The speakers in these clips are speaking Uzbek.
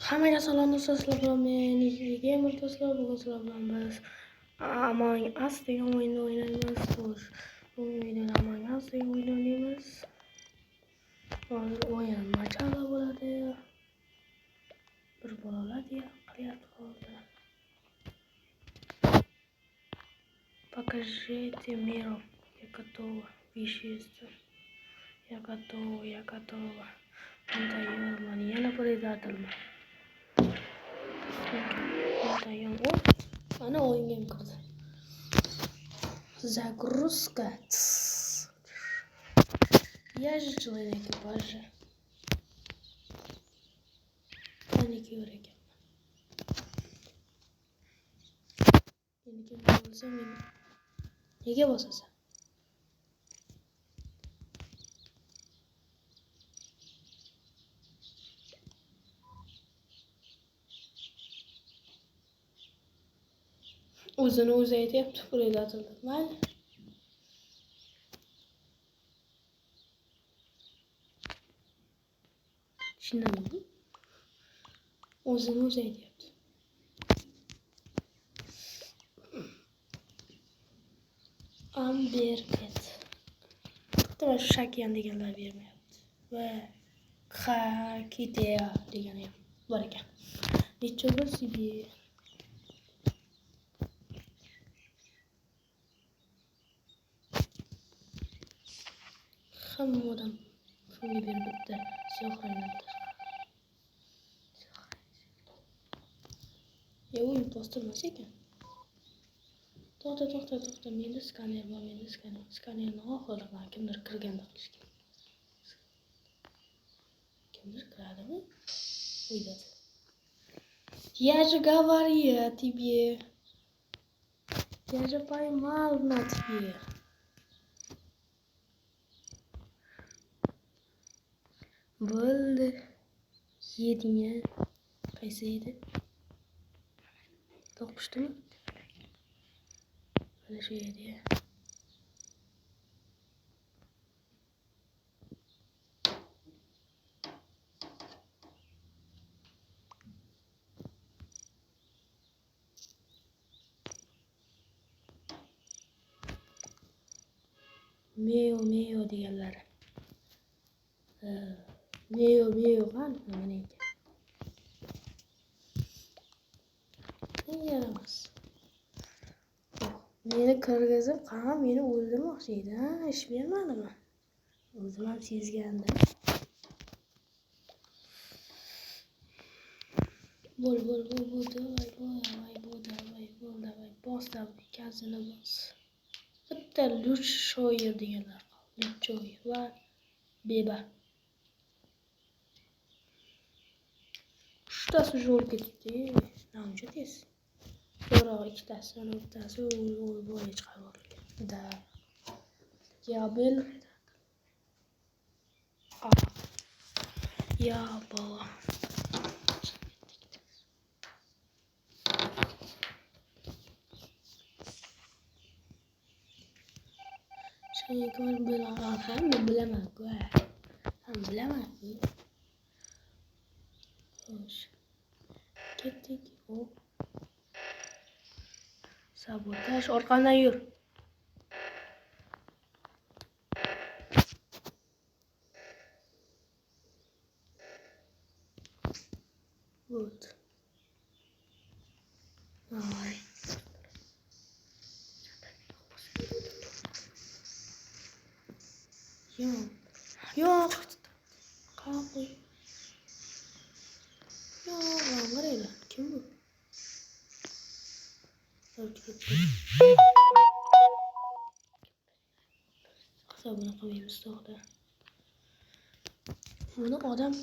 Hammaga salom do'stlar, sizlar bilan men Gamer do'stlar. Bugun sizlar bilan biz Among Us degan o'yinni o'ynaymiz. Xo'sh, bugungi videoda Among Us degan o'yinni o'ynaymiz. Hozir o'yin machada bo'ladi. Bir bolalar deya qilyapti hozir. Покажите миру. Я готова. Вещество. Я готова, я готова. Монтайёрman, yana predatorman. Montayon. Ana o'yinga kirdi. Загрузка. Я же член экипажа. Qaniki yo'q ekan. Endi kim bo'lsa men nega bosasan? O'zini o'zi aytyapti, predatorlar. Mayli. Tushunamizmi? O'zini o'zi aytyapti. Amberpet. To'g'ri, Shakiyan deganlar bermayapti. Va Kitea degani ham bor ekan. Nechog'li себе. Hamma odam pulni berib bitta siyohranglar. U impostormas ekan. To'xta. Menda skaner bor, skanerni oxiridan kimdir kirganda qilish kerak. Kimdir kiradimi? Uyda. Я же говорила тебе. Я же поймал на тебе. Bo'ldi. Yedinga. Qaysi edi? To'qishdimi? Mana shu edi. Meo deganlar. Meo qan mana ekan. Yaramas. Meni kirgizib, qani meni o'ldirmoqchi edi, ha? Ish bermadimi? O'zim ham sezgandim. Davay, bos, kazini bos. Bitta Luch shoir deganlar qoldi. Luch shoir va Beba. Uchtasi o'lib ketdi. Namcha tez. So'roq ikkitasidan bittasi o'lib chiqarib yuborilgan. Da. Yabel. Yabo. Şeytan bilan hamma bilaman-ku. Ham bilaman-ku. Xo'sh. Ketdik. Hop. Sabotaj orqadan yur. Bo'ldi. Ay. Yo'q. Qaqoy. Yo'q, qaraylar. Kim bu? Hisobini qilmaymiz to'g'ri. Buni odam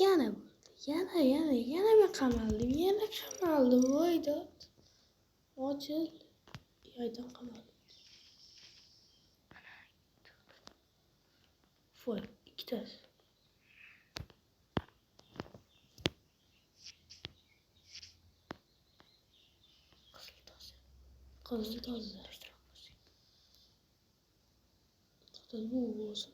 yana men qamaldim. Voy dod. Ochil. Yoydan qamaldim. Voy, ikkitasi. Qizil tozalashtirib qo'ysak. To'xta, bu bo'lsin.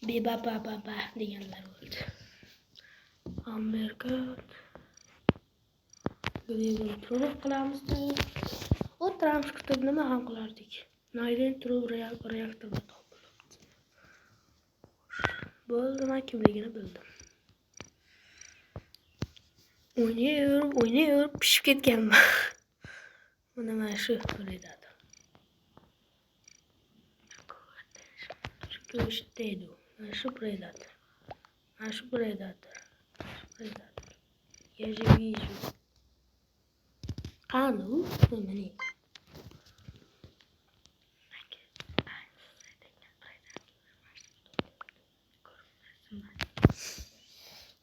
Beba deganlar bo'ldi. Amberkat. Buni turib qilamiz-da. O'tiramiz kutib nima ham qilardik. Nayden turib reaktorga topilibdi. Bo'ldi, men kimligini bildim. O'ynayverib pishib ketganman. Mana shu qo'lidadi. Go'shtdaydi. Shu predator. Shu predator. Я же вижу. Ну, смотри.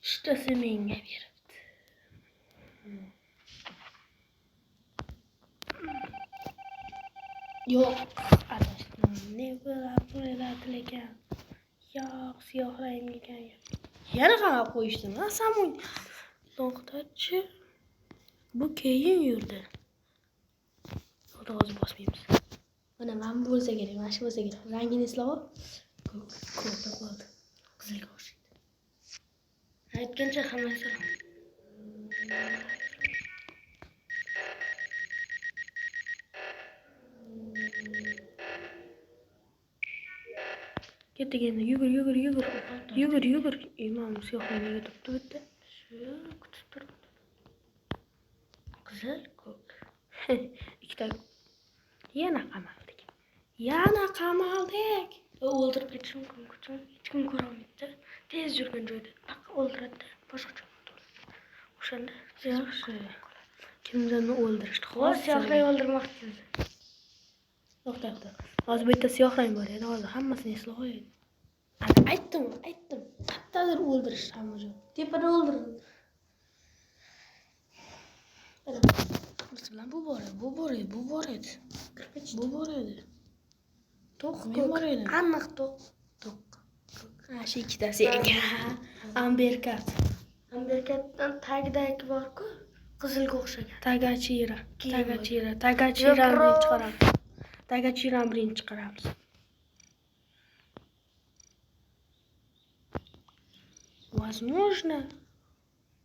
Что ты меня верит? Yo'q, adashdim. Ne bo'lar ekan? Yo'q, siyohrang ekan. Yana qarab qo'yishdim. Samoy. To'xtachi. Bu keyin yurdi. Hozir bosmaymiz. Mana bu bo'lsa kerak, mana shu bo'lsa kerak. Rangini eslab ol. Ko'p qoldi. Qizilga o'xshaydi. Aytgancha hammasi. Ketdik endi, yugur. Imom siyohlarga turibdi bitta. Shu kutib turibdi. Qizil, ko'k. Ikkita. Yana qamaldik. O'ldirib ketish mumkin. Hech kim ko'rolmaydi. Tez yurgan joyda o'ldiradi. Boshqacha o'shanda yaxshi. Kimlarni o'ldirishdi? Hozir siyohlarni o'ldirmoqchi. To'xta. Hozir bu yerda siyohrang bor edi. Hozir hammasini eslab qo'yadi. Aytdim. Qayerdadir o'ldirish hamma joy. Tepada o'ldirdi. Bilan bu bor edi. To'q bor edi. Aniq to'q. Shu ikkitasi ekan. Amberkatdan tagidagi bor-ku, qizilga o'xshagan. Tagachirani birinchi chiqaramiz. Возможно,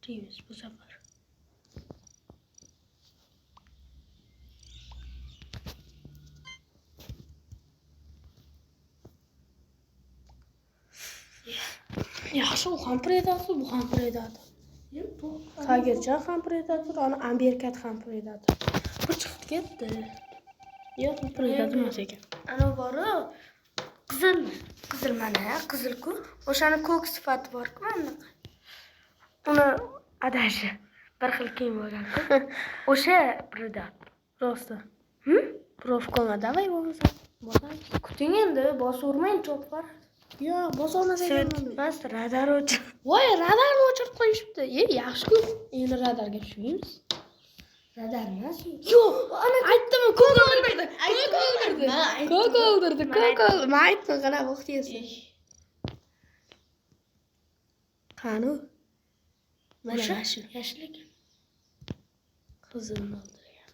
deymiz bu safar. Yaxshi, u ham predator, bu ham predator. Tigercha ham predator, ana Amberkat ham predator. Bu chiqib ketdi. Yo'q, bu predator emas ekan. Ana bor-ku, qizil mana, qizil-ku. O'shani ko'k sifati bor-ku, mana. Uni adashi bir xil kiyim olgan-ku. O'sha predator. Rosta. Profkoma davay bo'lmasa. Kuting endi, bosavermang chopar. Yo'q, bosolmas ekan. Bas radar o'chir. Voy, radarni o'chirib qo'yishibdi. Yaxshi-ku. Endi radarga tushamiz. Radar emas. Yo'q, ana aytdim, ko'k o'ldirdi. Men aytdim, qana o'xtaysan. Qani? Mana shu yashlik. Qizilni o'ldirgan.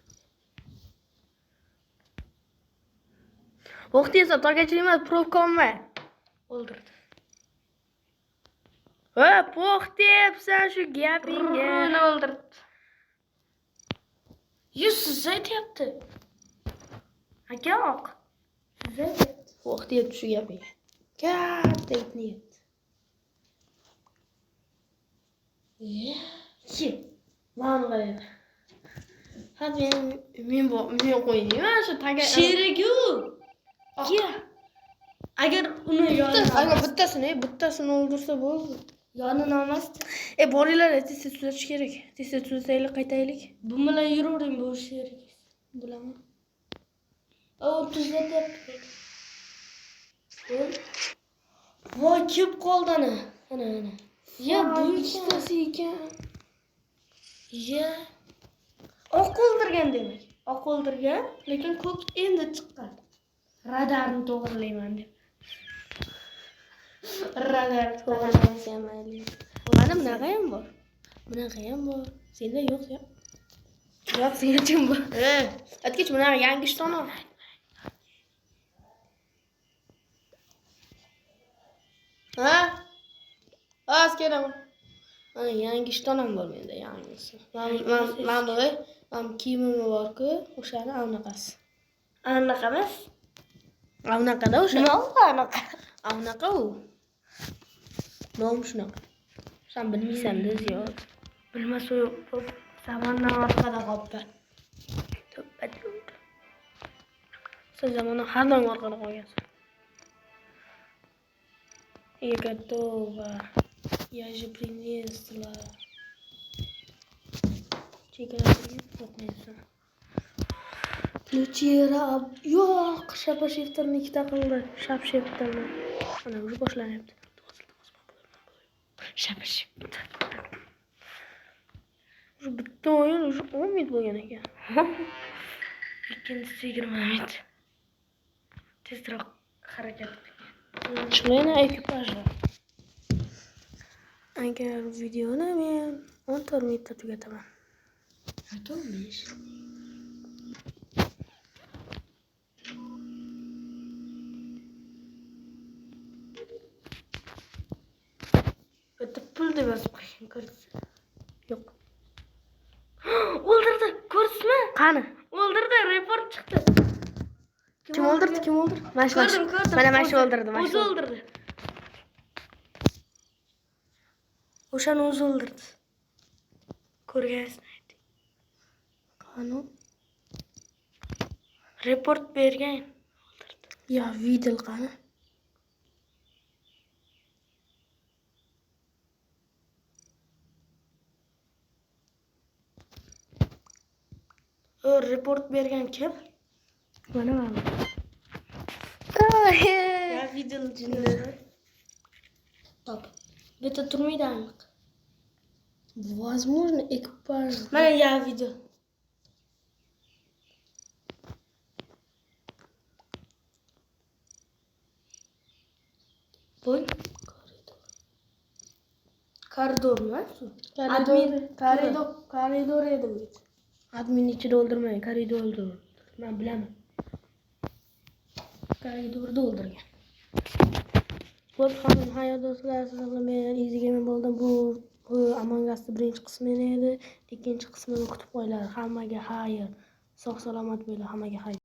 O'xtaysan, to'gachi emas, profkomma. O'ldirdi. O'xtayapsan shu gapingga. Uni o'ldirdi. Siz aytyapti. Aka-oq. Siz aytyapti. O'xtayapti shu gapingga. Katta aytmayapti. Mana qarang. Hadi men qo'yayman shu taga. Sherigu. Agar uni bittasini o'ldirsa bo'ldi. Yonini olmasdi. Boringlar, tez tuzatish kerak. Tez tuzataylik, qaytaylik. Bu bilan yuravering bu sherik. Bilaman. Tuzatyapti. Voy, kep qoldi ana. Bu ikkitasi ekan. Oq o'ldirgan demak. Oq o'ldirgan, lekin ko'k endi chiqqan. Radarni to'g'rilayman deb. Radar to'g'rilayman. Mana bunaqa ham bor. Senda yo'q-ya. Yotsin uchun bu. Aytgich, mana yangi shtanov. Ha? Askeraman. Ana yangi shtanov bor menda, yangisi. Men bu, men kiyimim bor-ku, o'shani anaqasi. Anaqa emas. Anaqada o'sha. Nima u anaqa? Anaqa u. Nom shunaqa. Sen bilmaysan-da, Ziyod. Bilmas u zamondan orqada qolibdi. Sen zamondan har doim orqada qolgansan. Я готова. Я же принесла. Chegaraga o'tmaysan. Luchira, yo'q, shapa-shiftirni ikkita qildi. Shap-shiftirni. Mana уже boshlanyapti. Shapa-shiftir. Уже bitta o'yin уже 10 minut bo'lgan ekan. Ikkinchisi 20 minut. Tezroq harakat qiling. Chiqmaydi ekipajlar. Agar videoni men 14 minutda tugataman. 15. Bitta pul deb yozib qo'ygan, ko'rdingiz? Yo'q. O'ldirdi, ko'rdingizmi? Qani? O'ldirdi, report chiqdi. Kim o'ldirdi? Kim o'ldirdi? Ko'rdim. Mana shu o'ldirdi, mana O'zi shu. o'ldirdi. O'shani o'zi o'ldirdi. Ko'rgansizmi? Qani? Report bergan. O'ldirdi. Ya, video qani? O report bergan kim? Mana mana. Ya video jinni. Top. Bitta turmaydi aniq. Возможно, экипаж. Mana ya video. Voy. Koridormi? Koridor edi bu. Admin ichida o'ldirmang, koridorda o'ldirdi. Men bilaman. Koridorda o'ldirgan. Xo'p, hamma hayot do'stlar, sizlar men Easy Game bo'ldim. Bu Among Us birinchi qismi edi. Ikkinchi qismini kutib qo'yinglar. Hammaga xayr. Sog' salomat bo'linglar, hammaga xayr.